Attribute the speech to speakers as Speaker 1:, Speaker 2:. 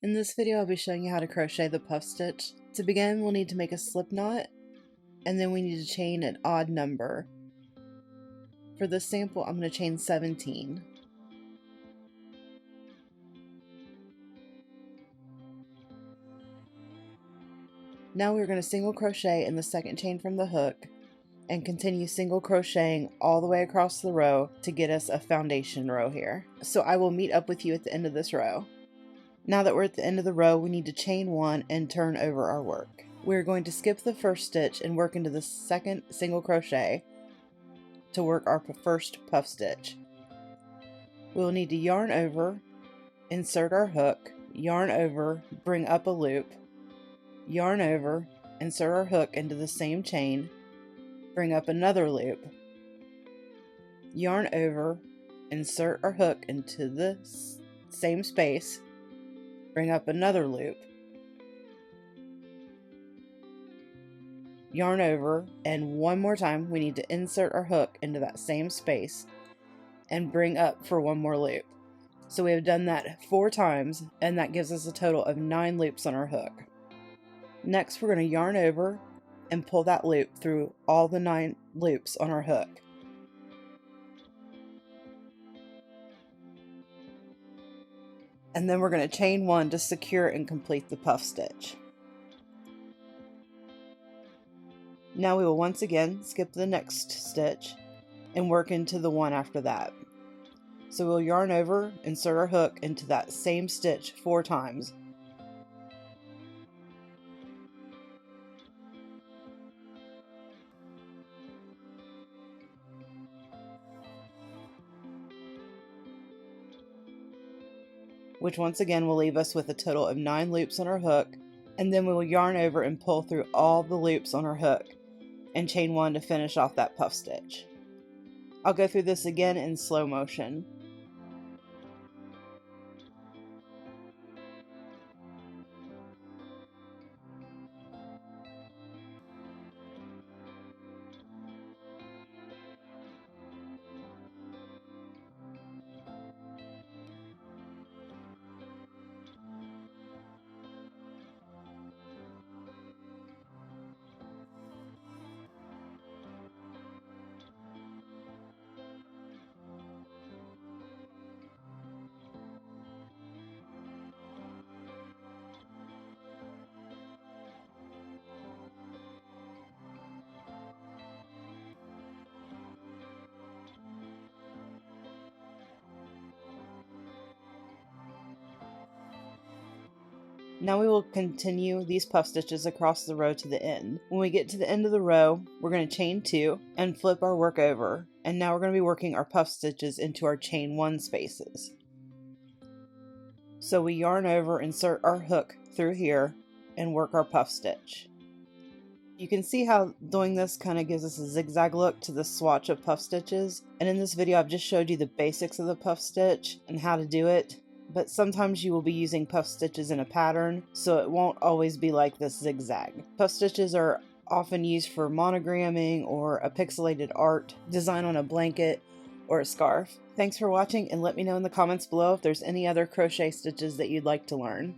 Speaker 1: In this video, I'll be showing you how to crochet the puff stitch. To begin, we'll need to make a slip knot, and then we need to chain an odd number. For this sample, I'm going to chain 17. Now we're going to single crochet in the second chain from the hook, and continue single crocheting all the way across the row to get us a foundation row here. So I will meet up with you at the end of this row. Now that we're at the end of the row, we need to chain one and turn over our work. We're going to skip the first stitch and work into the second single crochet to work our first puff stitch. We'll need to yarn over, insert our hook, yarn over, bring up a loop, yarn over, insert our hook into the same chain, bring up another loop, yarn over, insert our hook into the same space, bring up another loop, yarn over, and one more time we need to insert our hook into that same space and bring up for one more loop. So we have done that 4 times, and that gives us a total of 9 loops on our hook. Next, we're going to yarn over and pull that loop through all the 9 loops on our hook. And then we're going to chain 1 to secure and complete the puff stitch. Now we will once again skip the next stitch and work into the one after that. So we'll yarn over, insert our hook into that same stitch 4 times. Which once again will leave us with a total of 9 loops on our hook, and then we will yarn over and pull through all the loops on our hook and chain 1 to finish off that puff stitch. I'll go through this again in slow motion. Now we will continue these puff stitches across the row to the end. When we get to the end of the row, we're going to chain 2 and flip our work over. And now we're going to be working our puff stitches into our chain 1 spaces. So we yarn over, insert our hook through here, and work our puff stitch. You can see how doing this kind of gives us a zigzag look to the swatch of puff stitches. And in this video, I've just showed you the basics of the puff stitch and how to do it. But sometimes you will be using puff stitches in a pattern, so it won't always be like this zigzag. Puff stitches are often used for monogramming or a pixelated art design on a blanket or a scarf. Thanks for watching, and let me know in the comments below if there's any other crochet stitches that you'd like to learn.